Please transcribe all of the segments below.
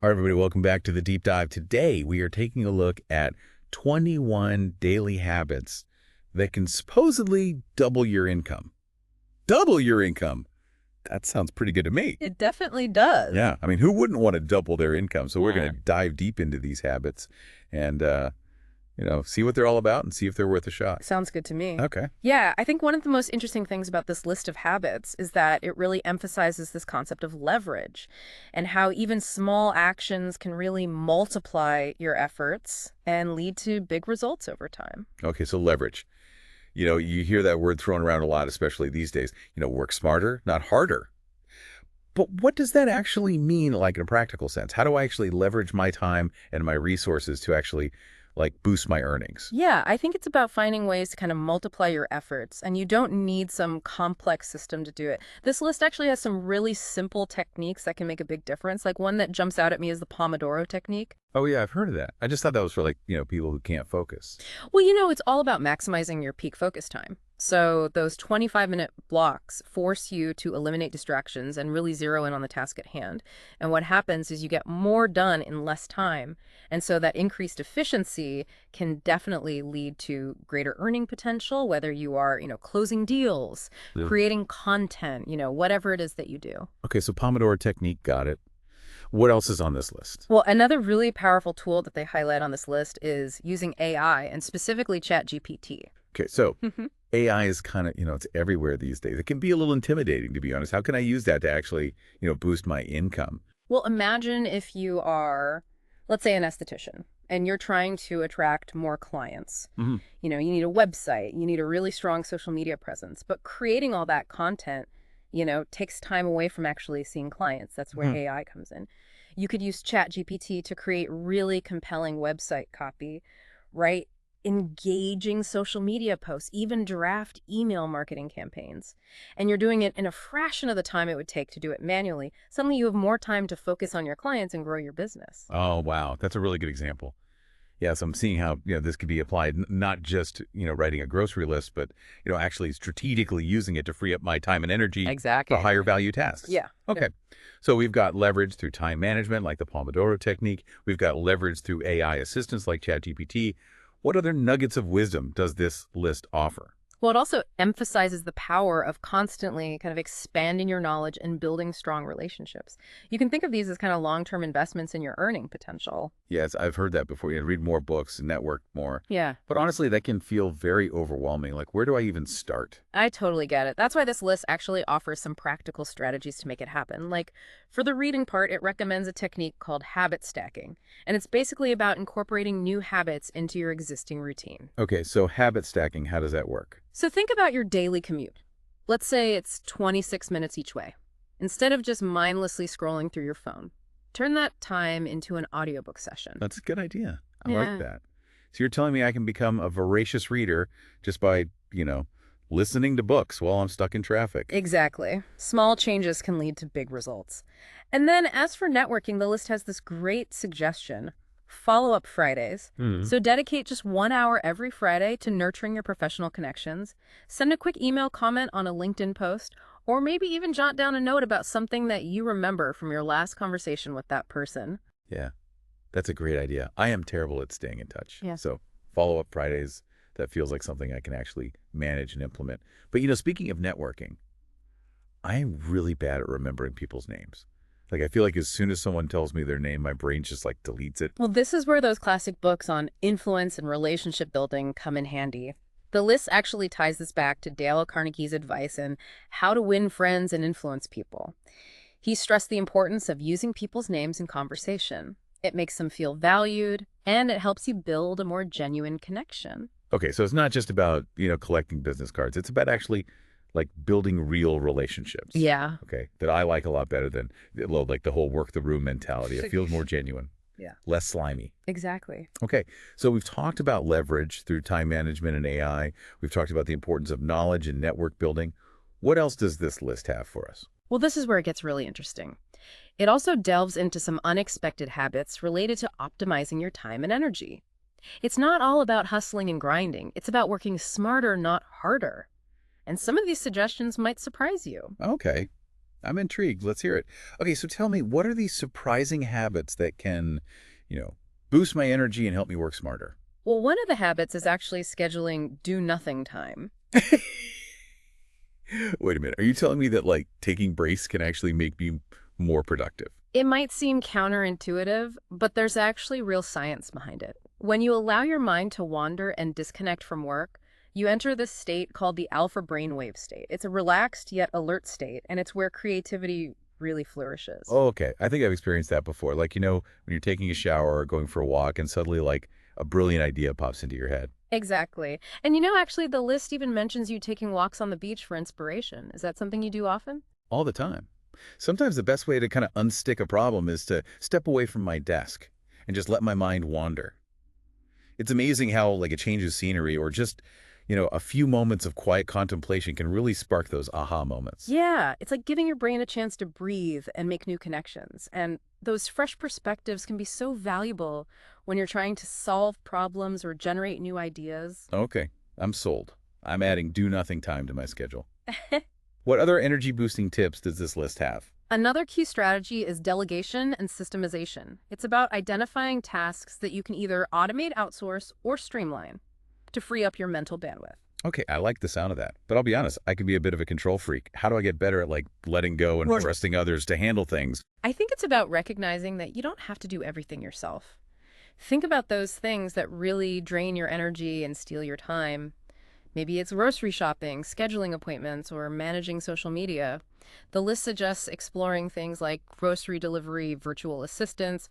All right, everybody, welcome back to the deep dive. Today, we are taking a look at 21 daily habits that can supposedly double your income. Double your income. That sounds pretty good to me. It definitely does. Yeah, I mean, who wouldn't want to double their income? So we're Yeah. going to dive deep into these habits and, see what they're all about and see if they're worth a shot. Sounds good to me. Okay. Yeah, I think one of the most interesting things about this list of habits is that it really emphasizes this concept of leverage and how even small actions can really multiply your efforts and lead to big results over time. Okay, so leverage. You hear that word thrown around a lot, especially these days. Work smarter, not harder. But what does that actually mean, like in a practical sense? How do I actually leverage my time and my resources to actually, boost my earnings? Yeah, I think it's about finding ways to kind of multiply your efforts, and you don't need some complex system to do it. This list actually has some really simple techniques that can make a big difference. Like one that jumps out at me is the Pomodoro technique. Oh, yeah, I've heard of that. I just thought that was for, people who can't focus. Well, it's all about maximizing your peak focus time. So those 25-minute blocks force you to eliminate distractions and really zero in on the task at hand. And what happens is you get more done in less time. And so that increased efficiency can definitely lead to greater earning potential, whether you are, closing deals, Yeah. creating content, whatever it is that you do. Okay, so Pomodoro technique, got it. What else is on this list? Well, another really powerful tool that they highlight on this list is using AI and specifically ChatGPT. Okay, so AI is kind of, it's everywhere these days. It can be a little intimidating, to be honest. How can I use that to actually, boost my income? Well, imagine if you are, let's say, an esthetician and you're trying to attract more clients. Hmm. You need a website, you need a really strong social media presence, but creating all that content, takes time away from actually seeing clients. That's where Mhm. AI comes in. You could use ChatGPT to create really compelling website copy, right? Engaging social media posts, even draft email marketing campaigns. And you're doing it in a fraction of the time it would take to do it manually. Suddenly you have more time to focus on your clients and grow your business. Oh, wow. That's a really good example. Yeah, so I'm seeing how, this could be applied, not just, writing a grocery list, but, actually strategically using it to free up my time and energy Exactly. for higher value tasks. Yeah. Okay. So we've got leverage through time management, like the Pomodoro technique. We've got leverage through AI assistants like ChatGPT. What other nuggets of wisdom does this list offer? Well, it also emphasizes the power of constantly kind of expanding your knowledge and building strong relationships. You can think of these as kind of long-term investments in your earning potential. Yes, I've heard that before. Read more books, network more. Yeah. But honestly, that can feel very overwhelming. Like, where do I even start? I totally get it. That's why this list actually offers some practical strategies to make it happen. Like for the reading part, it recommends a technique called habit stacking. And it's basically about incorporating new habits into your existing routine. Okay, so habit stacking, how does that work? So think about your daily commute. Let's say it's 26 minutes each way. Instead of just mindlessly scrolling through your phone, turn that time into an audiobook session. That's a good idea. I Yeah. like that. So you're telling me I can become a voracious reader just by, listening to books while I'm stuck in traffic. Exactly. Small changes can lead to big results. And then as for networking, the list has this great suggestion. Follow-up Fridays. Hmm. So dedicate just 1 hour every Friday to nurturing your professional connections. Send a quick email comment on a LinkedIn post, or maybe even jot down a note about something that you remember from your last conversation with that person. Yeah, that's a great idea. I am terrible at staying in touch. Yeah. So follow-up Fridays, that feels like something I can actually manage and implement. But, speaking of networking, I am really bad at remembering people's names. Like, I feel like as soon as someone tells me their name, my brain just deletes it. Well, this is where those classic books on influence and relationship building come in handy. The list actually ties this back to Dale Carnegie's advice in How to Win Friends and Influence People. He stressed the importance of using people's names in conversation. It makes them feel valued, and it helps you build a more genuine connection. Okay, so it's not just about, collecting business cards. It's about actually building real relationships. Yeah. Okay, that I like a lot better than the whole work the room mentality. It feels more genuine. Yeah. Less slimy. Exactly. Okay, so we've talked about leverage through time management and AI. We've talked about the importance of knowledge and network building. What else does this list have for us? Well, this is where it gets really interesting. It also delves into some unexpected habits related to optimizing your time and energy. It's not all about hustling and grinding. It's about working smarter, not harder. And some of these suggestions might surprise you. Okay, I'm intrigued. Let's hear it. Okay, so tell me, what are these surprising habits that can, you know, boost my energy and help me work smarter? Well, one of the habits is actually scheduling do nothing time. Wait a minute. Are you telling me that, like, taking breaks can actually make me more productive? It might seem counterintuitive, but there's actually real science behind it. When you allow your mind to wander and disconnect from work, you enter this state called the alpha brainwave state. It's a relaxed yet alert state, and it's where creativity really flourishes. Oh, okay. I think I've experienced that before. Like, when you're taking a shower or going for a walk and suddenly, like, a brilliant idea pops into your head. Exactly. And actually, the list even mentions you taking walks on the beach for inspiration. Is that something you do often? All the time. Sometimes the best way to kind of unstick a problem is to step away from my desk and just let my mind wander. It's amazing how, like, a change of scenery or just, a few moments of quiet contemplation can really spark those aha moments. Yeah, it's like giving your brain a chance to breathe and make new connections. And those fresh perspectives can be so valuable when you're trying to solve problems or generate new ideas. Okay, I'm sold. I'm adding do nothing time to my schedule. What other energy boosting tips does this list have? Another key strategy is delegation and systemization. It's about identifying tasks that you can either automate, outsource, or streamline to free up your mental bandwidth. Okay, I like the sound of that. But I'll be honest, I can be a bit of a control freak. How do I get better at, like, letting go and Right. trusting others to handle things? I think it's about recognizing that you don't have to do everything yourself. Think about those things that really drain your energy and steal your time. Maybe it's grocery shopping, scheduling appointments, or managing social media. The list suggests exploring things like grocery delivery, virtual assistants,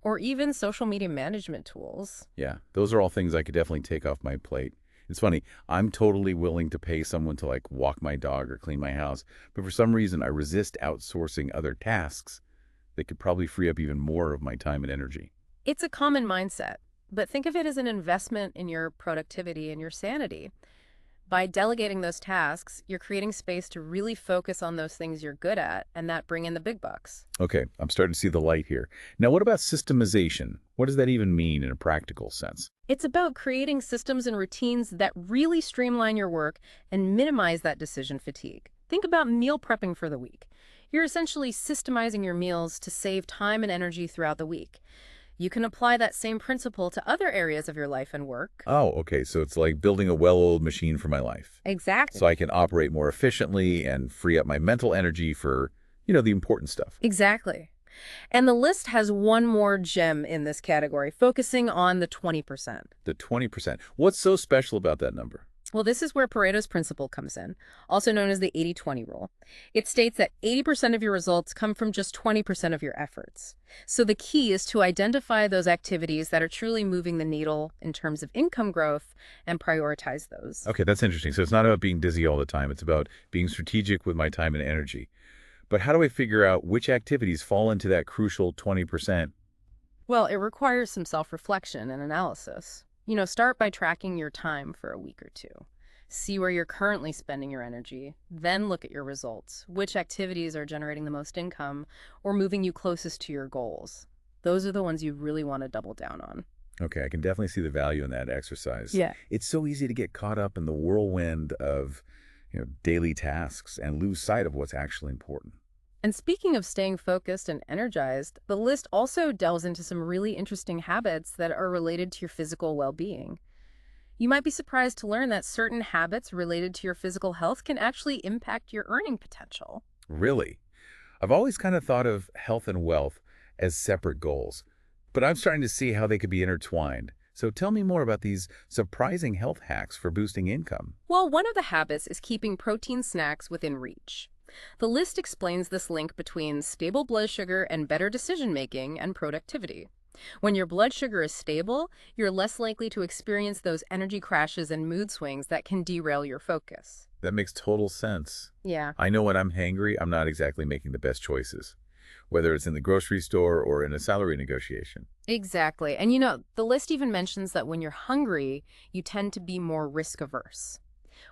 or even social media management tools. Yeah, those are all things I could definitely take off my plate. It's funny, I'm totally willing to pay someone to, like, walk my dog or clean my house, but for some reason I resist outsourcing other tasks that could probably free up even more of my time and energy. It's a common mindset, but think of it as an investment in your productivity and your sanity. By delegating those tasks, you're creating space to really focus on those things you're good at and that bring in the big bucks. Okay, I'm starting to see the light here. Now, what about systemization? What does that even mean in a practical sense? It's about creating systems and routines that really streamline your work and minimize that decision fatigue. Think about meal prepping for the week. You're essentially systemizing your meals to save time and energy throughout the week. You can apply that same principle to other areas of your life and work. Oh, okay, so it's like building a well-oiled machine for my life. Exactly. So I can operate more efficiently and free up my mental energy for, the important stuff. Exactly. And the list has one more gem in this category, focusing on the 20%. The 20%. What's so special about that number? Well, this is where Pareto's principle comes in, also known as the 80-20 rule. It states that 80% of your results come from just 20% of your efforts. So the key is to identify those activities that are truly moving the needle in terms of income growth and prioritize those. Okay, that's interesting. So it's not about being busy all the time. It's about being strategic with my time and energy. But how do I figure out which activities fall into that crucial 20%? Well, it requires some self-reflection and analysis. Start by tracking your time for a week or two. See where you're currently spending your energy. Then look at your results. Which activities are generating the most income or moving you closest to your goals? Those are the ones you really want to double down on. Okay, I can definitely see the value in that exercise. Yeah. It's so easy to get caught up in the whirlwind of, daily tasks and lose sight of what's actually important. And speaking of staying focused and energized, the list also delves into some really interesting habits that are related to your physical well-being. You might be surprised to learn that certain habits related to your physical health can actually impact your earning potential. Really? I've always kind of thought of health and wealth as separate goals, but I'm starting to see how they could be intertwined. So tell me more about these surprising health hacks for boosting income. Well, one of the habits is keeping protein snacks within reach. The list explains this link between stable blood sugar and better decision-making and productivity. When your blood sugar is stable, you're less likely to experience those energy crashes and mood swings that can derail your focus. That makes total sense. Yeah. I know when I'm hangry, I'm not exactly making the best choices, whether it's in the grocery store or in a salary negotiation. Exactly. And the list even mentions that when you're hungry, you tend to be more risk averse,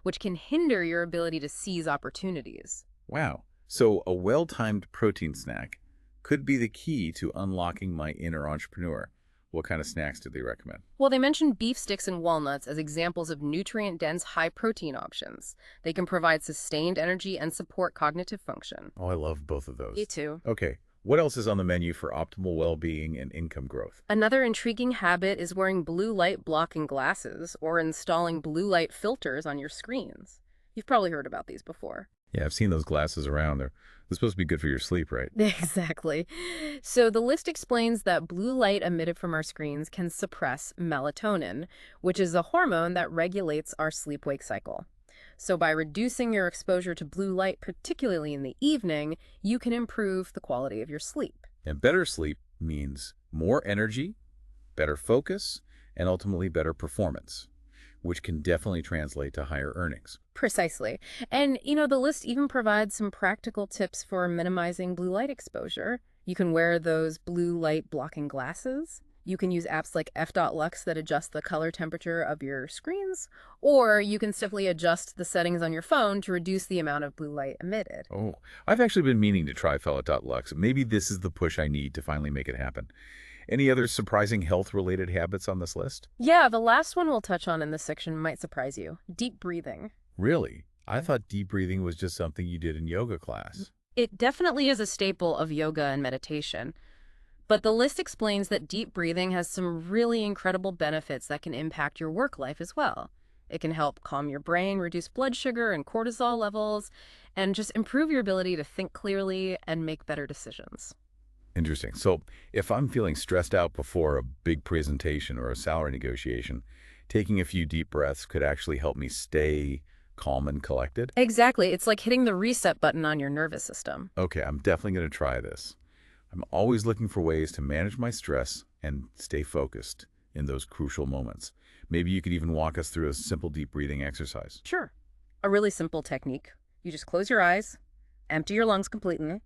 which can hinder your ability to seize opportunities. Wow. So a well-timed protein snack could be the key to unlocking my inner entrepreneur. What kind of snacks do they recommend? Well, they mentioned beef sticks and walnuts as examples of nutrient-dense, high-protein options. They can provide sustained energy and support cognitive function. Oh, I love both of Me those. too. Okay, what else is on the menu for optimal well-being and income growth? Another intriguing habit is wearing blue light blocking glasses or installing blue light filters on your screens. You've probably heard about these before. Yeah, I've seen those glasses around. They're supposed to be good for your sleep, right? Exactly. So the list explains that blue light emitted from our screens can suppress melatonin, which is a hormone that regulates our sleep-wake cycle. So by reducing your exposure to blue light, particularly in the evening, you can improve the quality of your sleep. And better sleep means more energy, better focus, and ultimately better performance, which can definitely translate to higher earnings. Precisely. And, the list even provides some practical tips for minimizing blue light exposure. You can wear those blue light blocking glasses. You can use apps like F.Lux that adjust the color temperature of your screens, or you can simply adjust the settings on your phone to reduce the amount of blue light emitted. Oh, I've actually been meaning to try Fellow.lux. Maybe this is the push I need to finally make it happen. Any other surprising health-related habits on this list? Yeah, the last one we'll touch on in this section might surprise you. Deep breathing. Really? I thought deep breathing was just something you did in yoga class. It definitely is a staple of yoga and meditation. But the list explains that deep breathing has some really incredible benefits that can impact your work life as well. It can help calm your brain, reduce blood sugar and cortisol levels, and just improve your ability to think clearly and make better decisions. Interesting. So if I'm feeling stressed out before a big presentation or a salary negotiation, taking a few deep breaths could actually help me stay calm and collected? Exactly. It's like hitting the reset button on your nervous system. Okay, I'm definitely going to try this. I'm always looking for ways to manage my stress and stay focused in those crucial moments. Maybe you could even walk us through a simple deep breathing exercise. Sure. A really simple technique. You just close your eyes, empty your lungs completely,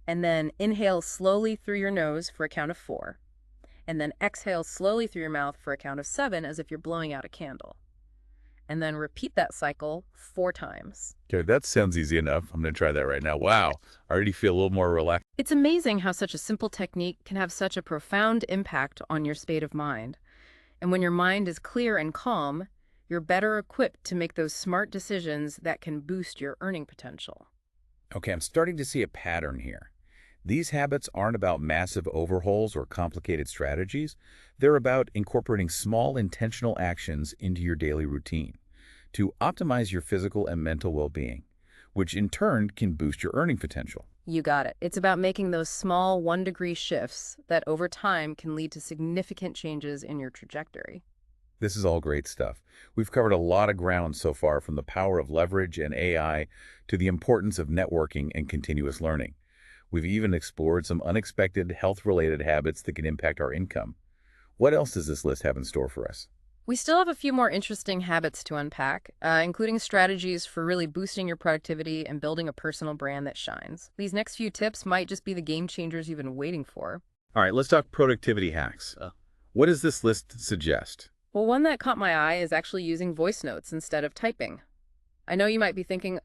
and then inhale slowly through your nose for a count of 4. And then exhale slowly through your mouth for a count of 7 as if you're blowing out a candle. And then repeat that cycle 4 times. Okay, that sounds easy enough. I'm going to try that right now. Wow, I already feel a little more relaxed. It's amazing how such a simple technique can have such a profound impact on your state of mind. And when your mind is clear and calm, you're better equipped to make those smart decisions that can boost your earning potential. Okay, I'm starting to see a pattern here. These habits aren't about massive overhauls or complicated strategies. They're about incorporating small intentional actions into your daily routine to optimize your physical and mental well-being, which in turn can boost your earning potential. You got it. It's about making those small 1-degree shifts that over time can lead to significant changes in your trajectory. This is all great stuff. We've covered a lot of ground so far, from the power of leverage and AI to the importance of networking and continuous learning. We've even explored some unexpected health-related habits that can impact our income. What else does this list have in store for us? We still have a few more interesting habits to unpack, including strategies for really boosting your productivity and building a personal brand that shines. These next few tips might just be the game changers you've been waiting for. All right, let's talk productivity hacks. What does this list suggest? Well, one that caught my eye is actually using voice notes instead of typing. I know you might be thinking,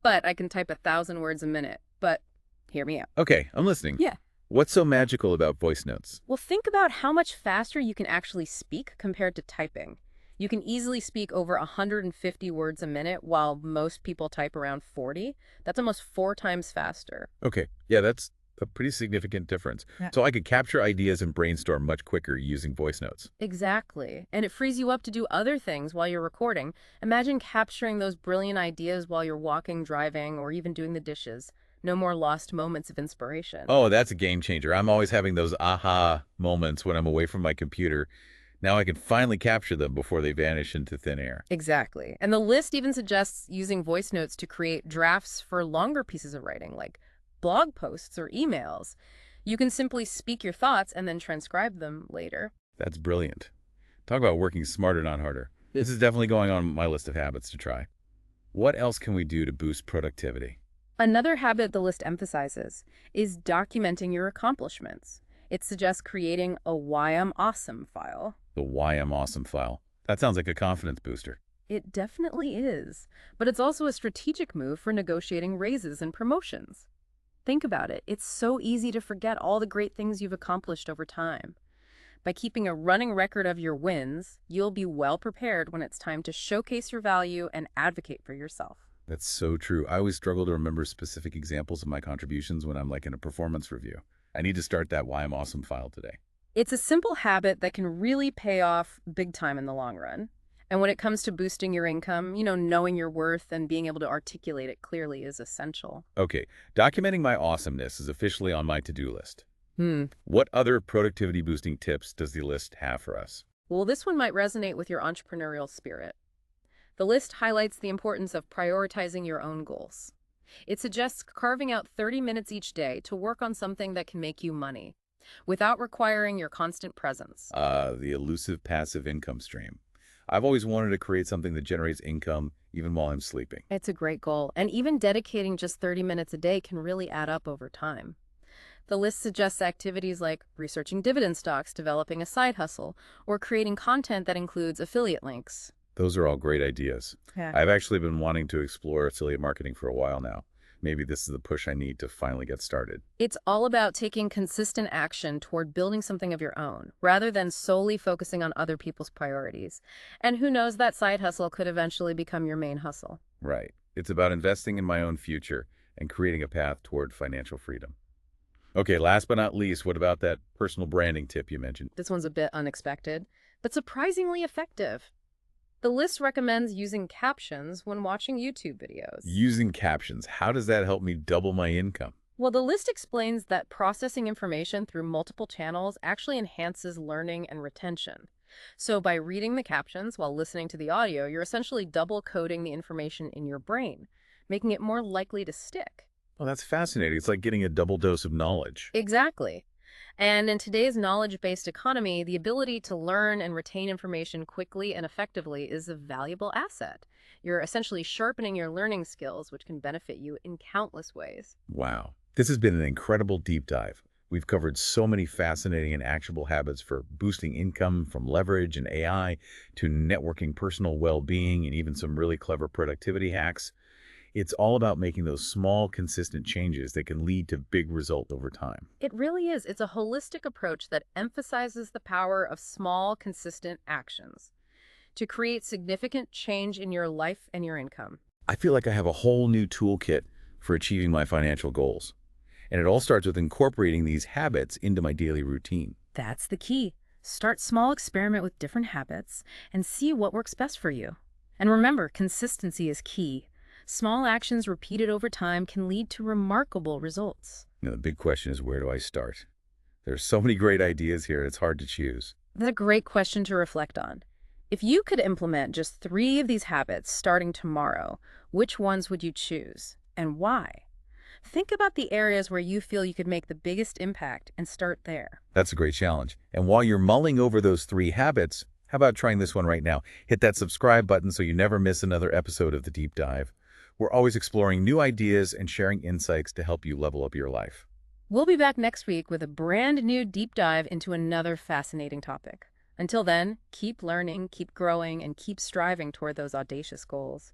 but I can type 1,000 words a minute, but hear me out. Okay, I'm listening. Yeah. What's so magical about voice notes? Well, think about how much faster you can actually speak compared to typing. You can easily speak over 150 words a minute, while most people type around 40. That's almost 4 times faster. Okay, yeah, that's a pretty significant difference. Yeah. So I could capture ideas and brainstorm much quicker using voice notes. Exactly. And it frees you up to do other things while you're recording. Imagine capturing those brilliant ideas while you're walking, driving, or even doing the dishes. No more lost moments of inspiration. Oh, that's a game changer. I'm always having those aha moments when I'm away from my computer. Now I can finally capture them before they vanish into thin air. Exactly. And the list even suggests using voice notes to create drafts for longer pieces of writing, like blog posts or emails. You can simply speak your thoughts and then transcribe them later. That's brilliant. Talk about working smarter, not harder. This is definitely going on my list of habits to try. What else can we do to boost productivity? Another habit the list emphasizes is documenting your accomplishments. It suggests creating a Why I'm Awesome file. The Why I'm Awesome file. That sounds like a confidence booster. It definitely is, but it's also a strategic move for negotiating raises and promotions. Think about it. It's so easy to forget all the great things you've accomplished over time. By keeping a running record of your wins, you'll be well prepared when it's time to showcase your value and advocate for yourself. That's so true. I always struggle to remember specific examples of my contributions when I'm like in a performance review. I need to start that Why I'm Awesome file today. It's a simple habit that can really pay off big time in the long run. And when it comes to boosting your income, knowing your worth and being able to articulate it clearly is essential. Okay, documenting my awesomeness is officially on my to-do list. Hmm. What other productivity boosting tips does the list have for us? Well, this one might resonate with your entrepreneurial spirit. The list highlights the importance of prioritizing your own goals. It suggests carving out 30 minutes each day to work on something that can make you money, without requiring your constant presence. The elusive passive income stream. I've always wanted to create something that generates income even while I'm sleeping. It's a great goal, and even dedicating just 30 minutes a day can really add up over time. The list suggests activities like researching dividend stocks, developing a side hustle, or creating content that includes affiliate links. Those are all great ideas. Yeah. I've actually been wanting to explore affiliate marketing for a while now. Maybe this is the push I need to finally get started. It's all about taking consistent action toward building something of your own, rather than solely focusing on other people's priorities. And who knows, that side hustle could eventually become your main hustle. Right. It's about investing in my own future and creating a path toward financial freedom. Okay, last but not least, what about that personal branding tip you mentioned? This one's a bit unexpected, but surprisingly effective. The list recommends using captions when watching YouTube videos. Using captions, how does that help me double my income? Well, the list explains that processing information through multiple channels actually enhances learning and retention. So by reading the captions while listening to the audio, you're essentially double coding the information in your brain, making it more likely to stick. Well, that's fascinating. It's like getting a double dose of knowledge. Exactly. And in today's knowledge-based economy, the ability to learn and retain information quickly and effectively is a valuable asset. You're essentially sharpening your learning skills, which can benefit you in countless ways. Wow. This has been an incredible deep dive. We've covered so many fascinating and actionable habits for boosting income, from leverage and AI to networking, personal well-being, and even some really clever productivity hacks. It's all about making those small, consistent changes that can lead to big results over time. It really is. It's a holistic approach that emphasizes the power of small, consistent actions to create significant change in your life and your income. I feel like I have a whole new toolkit for achieving my financial goals. And it all starts with incorporating these habits into my daily routine. That's the key. Start small, experiment with different habits, and see what works best for you. And remember, consistency is key. Small actions repeated over time can lead to remarkable results. The big question is, where do I start? There's so many great ideas here, it's hard to choose. That's a great question to reflect on. If you could implement just 3 of these habits starting tomorrow, which ones would you choose and why? Think about the areas where you feel you could make the biggest impact and start there. That's a great challenge. And while you're mulling over those 3 habits, how about trying this one right now? Hit that subscribe button so you never miss another episode of The Deep Dive. We're always exploring new ideas and sharing insights to help you level up your life. We'll be back next week with a brand new deep dive into another fascinating topic. Until then, keep learning, keep growing, and keep striving toward those audacious goals.